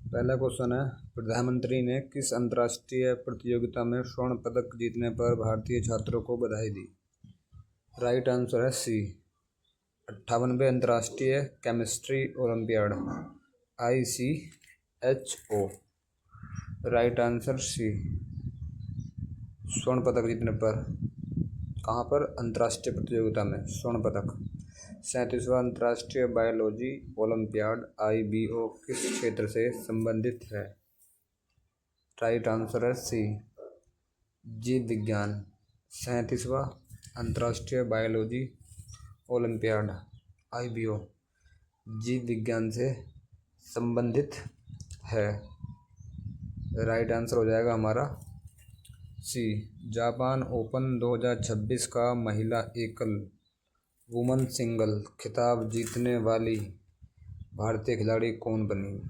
पहला क्वेश्चन है, प्रधानमंत्री ने किस अंतर्राष्ट्रीय प्रतियोगिता में स्वर्ण पदक जीतने पर भारतीय छात्रों को बधाई दी? राइट आंसर है सी, 58वें अंतर्राष्ट्रीय chemistry olympiad ICHO। Right answer C, स्वर्ण पदक जीतने पर। कहाँ पर? अंतर्राष्ट्रीय प्रतियोगिता में स्वर्ण पदक। 37वां अंतर्राष्ट्रीय बायोलॉजी ओलंपियाड IBO किस क्षेत्र से संबंधित है? राइट आंसर है सी, जीव विज्ञान। 37वां अंतर्राष्ट्रीय बायोलॉजी ओलंपियाड IBO जीव विज्ञान से संबंधित है। राइट आंसर हो जाएगा हमारा सी। जापान ओपन 2026 का महिला एकल वुमन सिंगल खिताब जीतने वाली भारतीय खिलाड़ी कौन बनी?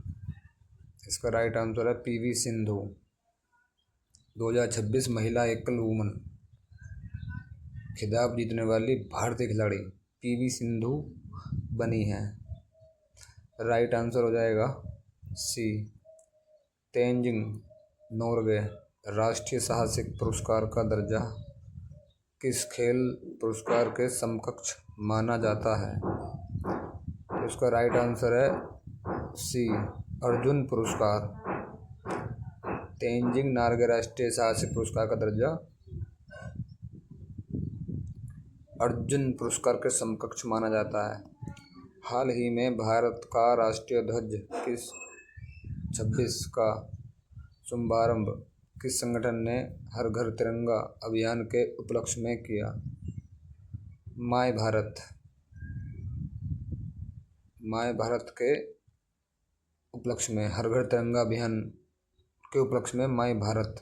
इसका राइट आंसर है PV सिंधु। 2026 महिला एकल वुमन खिताब जीतने वाली भारतीय खिलाड़ी PV सिंधु बनी है। राइट आंसर हो जाएगा सी। तेंजिंग नोर्गे राष्ट्रीय साहसिक पुरस्कार का दर्जा किस खेल पुरस्कार के समकक्ष माना जाता है? उसका राइट आंसर है सी, अर्जुन पुरस्कार। तेंजिंग नार्गे राष्ट्रीय साहसिक पुरस्कार का दर्जा अर्जुन पुरस्कार के समकक्ष माना जाता है। हाल ही में भारत का राष्ट्रीय ध्वज किस 26 का शुभारंभ किस संगठन ने हर घर तिरंगा अभियान के उपलक्ष्य में किया? माय भारत के उपलक्ष्य में, हर घर तिरंगा अभियान के उपलक्ष्य में माय भारत।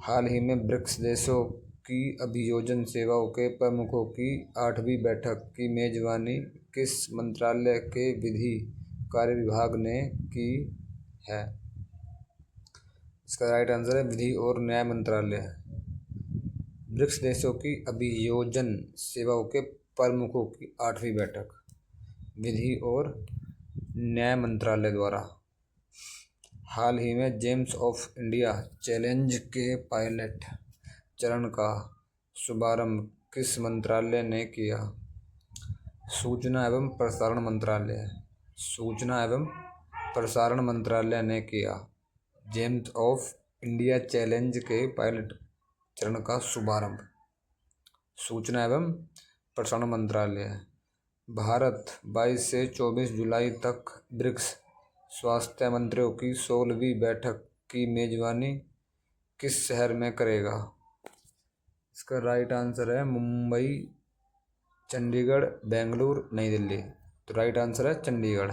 हाल ही में ब्रिक्स देशों की अभियोजन सेवाओं के प्रमुखों की 8वीं बैठक की मेजबानी किस मंत्रालय के विधि कार्य विभाग ने की है? इसका राइट आंसर है विधि और न्याय मंत्रालय। ब्रिक्स देशों की अभियोजन सेवाओं के प्रमुखों की 8वीं बैठक विधि और न्याय मंत्रालय द्वारा। हाल ही में जेम्स ऑफ इंडिया चैलेंज के पायलट चरण का शुभारंभ किस मंत्रालय ने किया? सूचना एवं प्रसारण मंत्रालय। सूचना एवं प्रसारण मंत्रालय ने किया जेम्स ऑफ इंडिया चैलेंज के पायलट चरण का शुभारंभ। सूचना एवं प्रसारण मंत्रालय। भारत 22 से 24 जुलाई तक ब्रिक्स स्वास्थ्य मंत्रियों की 16वीं बैठक की मेजबानी किस शहर में करेगा? इसका राइट आंसर है मुंबई, चंडीगढ़, बेंगलुरु, नई दिल्ली। तो राइट आंसर है Chandigarh.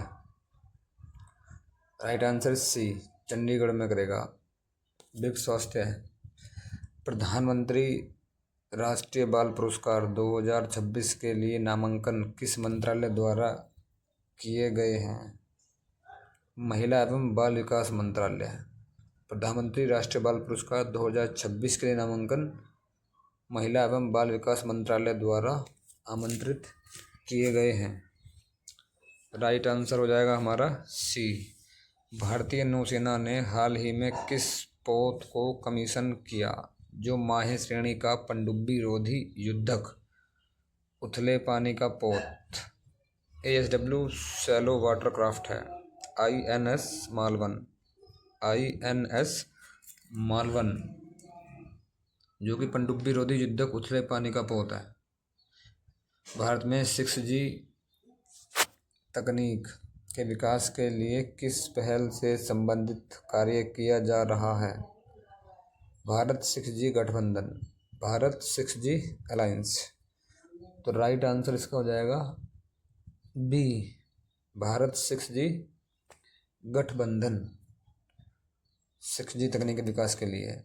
Right answer C, Chandigarh में करेगा ब्रिक्स स्वास्थ्य। प्रधानमंत्री राष्ट्रीय बाल पुरस्कार 2026 के लिए नामांकन किस मंत्रालय द्वारा किए गए हैं? महिला एवं बाल विकास मंत्रालय। प्रधानमंत्री राष्ट्रीय बाल पुरस्कार 2026 के लिए नामांकन महिला एवं बाल विकास मंत्रालय द्वारा आमंत्रित किए गए हैं। राइट आंसर हो जाएगा हमारा सी। भारतीय नौसेना ने हाल ही में किस पोत को कमीशन किया जो माहे श्रेणी का पनडुब्बी रोधी युद्धक उथले पानी का पोत ASW शैलो वाटरक्राफ्ट है INS मालवन जो कि पनडुब्बी रोधी युद्धक उथले पानी का पोत है। भारत में 6G तकनीक के विकास के लिए किस पहल से संबंधित कार्य किया जा रहा है? भारत 6G गठबंधन, भारत 6G अलायंस। तो राइट आंसर इसका हो जाएगा बी, भारत 6G गठबंधन 6G तकनीक के विकास के लिए।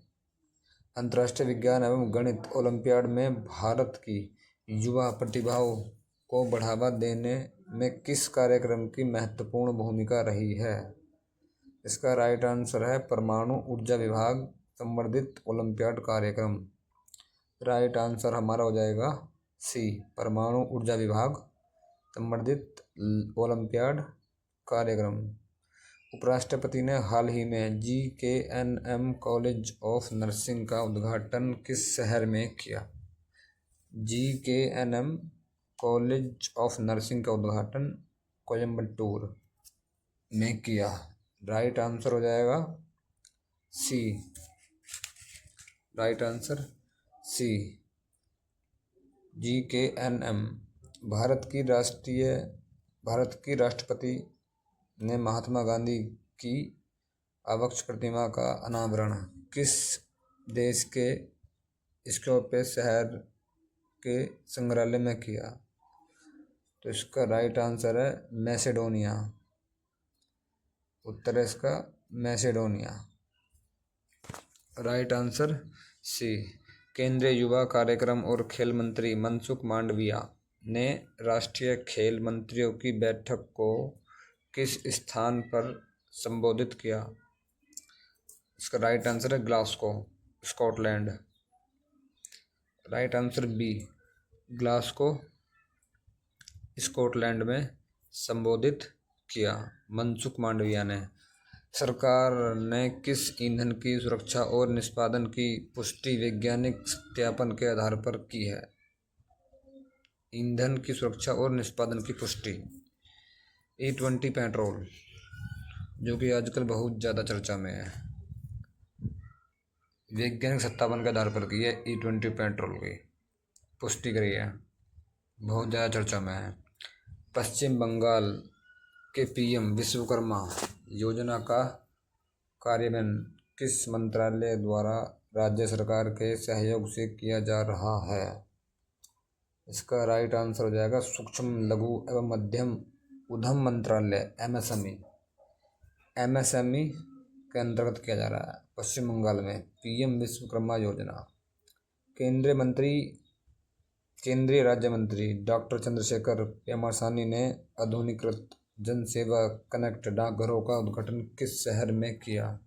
अंतर्राष्ट्रीय विज्ञान एवं गणित ओलंपियाड में भारत की युवा प्रतिभाओं को बढ़ावा देने में किस कार्यक्रम की महत्वपूर्ण भूमिका रही है? इसका राइट आंसर है परमाणु ऊर्जा विभाग संवर्धित ओलंपियाड कार्यक्रम। राइट आंसर हमारा हो जाएगा सी, परमाणु ऊर्जा विभाग संवर्धित ओलंपियाड कार्यक्रम। उपराष्ट्रपति ने हाल ही में GKNM कॉलेज ऑफ नर्सिंग का उद्घाटन किस शहर में किया? GKNM कॉलेज ऑफ नर्सिंग का उद्घाटन कोयम्बटूर में किया। राइट आंसर हो जाएगा C. Right answer C, GKNM। Bharat की राष्ट्रपति ने महात्मा गांधी की आबक्ष प्रतिमा का अनावरण किस देश के स्कोपे शहर के संग्रहालय में किया? तो इसका राइट आंसर है मैसेडोनिया। उत्तर है इसका मैसेडोनिया। राइट आंसर सी। केंद्रीय युवा कार्यक्रम और खेल मंत्री मनसुख मांडविया ने राष्ट्रीय खेल मंत्रियों की बैठक को किस स्थान पर संबोधित किया? इसका राइट आंसर है Glasgow, Scotland. Right answer B, Glasgow, Scotland में संबोधित किया मनसुख मांडविया ने। सरकार ने किस ईंधन की सुरक्षा और निष्पादन की पुष्टि वैज्ञानिक सत्यापन के आधार पर की है? ईंधन की सुरक्षा और निष्पादन की पुष्टि E20 पेट्रोल, जो कि आजकल बहुत ज़्यादा चर्चा में है, वैज्ञानिक सत्यापन के आधार पर की है। E20 पेट्रोल की पुष्टि करी है, बहुत ज़्यादा चर्चा में है। पश्चिम बंगाल के PM विश्वकर्मा योजना का कार्यान्वयन किस मंत्रालय द्वारा राज्य सरकार के सहयोग से किया जा रहा है? इसका राइट आंसर हो जाएगा सूक्ष्म लघु एवं मध्यम उद्यम मंत्रालय, MSME के अंतर्गत किया जा रहा है पश्चिम बंगाल में PM विश्वकर्मा योजना। केंद्रीय राज्य मंत्री डॉक्टर चंद्रशेखर पेमासानी ने आधुनिकृत जन सेवा कनेक्ट डाकघरों का उद्घाटन किस शहर में किया?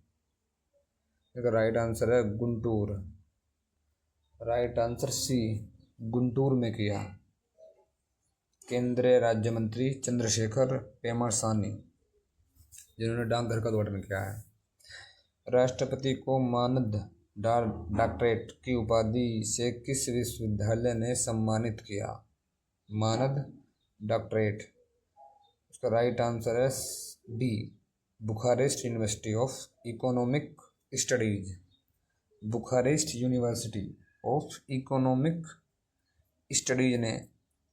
इसका राइट आंसर है Guntur. Right answer C, Guntur में किया। केंद्रीय राज्य मंत्री चंद्रशेखर पेमासानी, जिन्होंने डाकघर का उद्घाटन किया है। राष्ट्रपति को मानद डॉक्टरेट की उपाधि से किस विश्वविद्यालय ने सम्मानित किया? मानद डॉक्टरेट, उसका राइट आंसर है D, Bucharest university of economic studies. Bucharest university of economic studies ने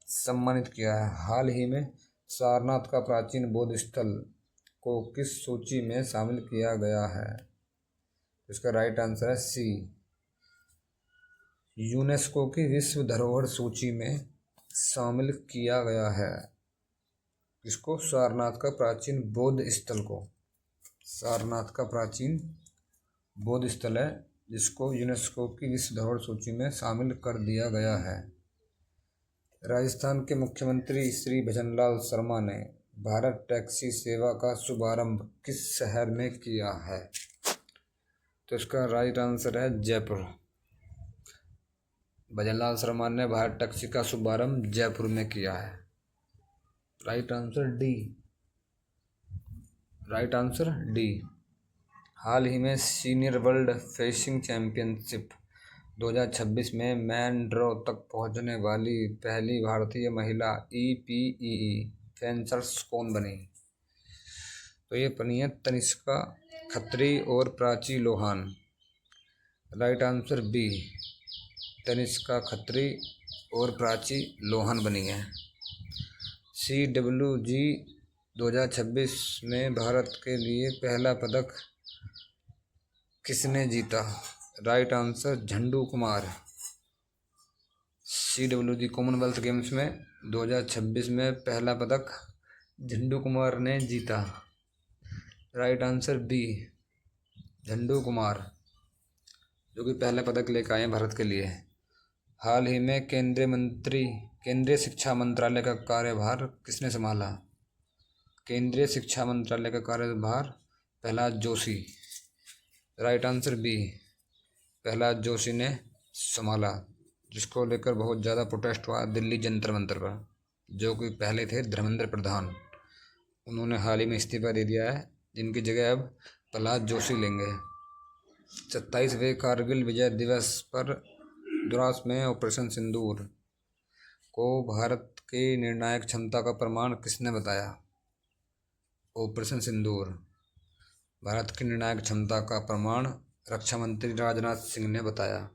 सम्मानित किया है। हाल ही में सारनाथ का प्राचीन बौद्ध स्थल को किस सूची में शामिल किया गया है? इसका राइट आंसर है सी, यूनेस्को की विश्व धरोहर सूची में शामिल किया गया है। इसको सारनाथ का प्राचीन बौद्ध स्थल को, सारनाथ का प्राचीन बौद्ध स्थल है जिसको यूनेस्को की विश्व धरोहर सूची में शामिल कर दिया गया है। राजस्थान के मुख्यमंत्री श्री भजनलाल शर्मा ने भारत टैक्सी सेवा का शुभारंभ किस शहर में किया है? तो इसका राइट आंसर है जयपुर। भजनलाल शर्मा ने भारत टैक्सी का शुभारंभ जयपुर में किया है। Right answer D. Right answer D. हाल ही में सीनियर वर्ल्ड फेंसिंग चैंपियनशिप 2026 में मैन ड्रॉ तक पहुंचने वाली पहली भारतीय महिला EPEE फेंसर्स कौन बनी? तो ये बनी है तनिष्का खत्री और Prachi Lohan. Right answer B, Tanishka Khatri और प्राची लोहान बनी है। CWG 2026 में भारत के लिए पहला पदक किसने जीता? राइट आंसर झंडू कुमार। CWG कॉमनवेल्थ गेम्स में 2026 में पहला पदक झंडू कुमार ने जीता। राइट आंसर बी, झंडू कुमार, जो कि पहला पदक लेकर आए हैं भारत के लिए। हाल ही में केंद्रीय शिक्षा मंत्रालय का कार्यभार किसने संभाला? केंद्रीय शिक्षा मंत्रालय का कार्यभार Prahlad Joshi. Right answer B, Prahlad Joshi ने संभाला, जिसको लेकर बहुत ज़्यादा प्रोटेस्ट हुआ दिल्ली जंतर मंतर पर। जो कि पहले थे धर्मेंद्र प्रधान, उन्होंने हाल ही में इस्तीफा दे दिया है, जिनकी जगह अब प्रहलाद जोशी लेंगे। 27वें कारगिल विजय दिवस पर द्रास में ऑपरेशन सिंदूर को भारत की निर्णायक क्षमता का प्रमाण किसने बताया? ऑपरेशन सिंदूर भारत की निर्णायक क्षमता का प्रमाण रक्षा मंत्री राजनाथ सिंह ने बताया।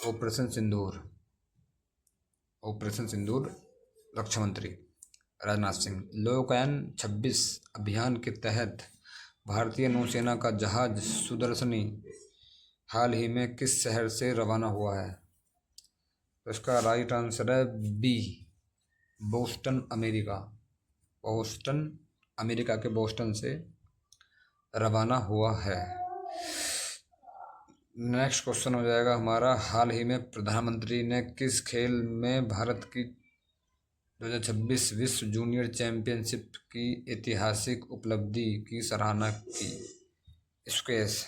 ऑपरेशन सिंदूर रक्षा मंत्री राजनाथ सिंह। लौहयान 26 अभियान के तहत भारतीय नौसेना का जहाज सुदर्शनी हाल ही में किस शहर से रवाना हुआ है? तो इसका राइट आंसर है बी, बोस्टन, अमेरिका के बोस्टन से रवाना हुआ है। नेक्स्ट क्वेश्चन हो जाएगा हमारा, हाल ही में प्रधानमंत्री ने किस खेल में भारत की 2026 विश्व जूनियर चैंपियनशिप की ऐतिहासिक उपलब्धि की सराहना की? स्क्वैश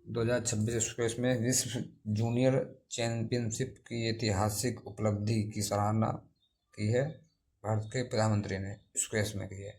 2026 स्क्वैश में विश्व जूनियर चैंपियनशिप की ऐतिहासिक उपलब्धि की सराहना की है भारत के प्रधानमंत्री ने, स्क्वैश में की है।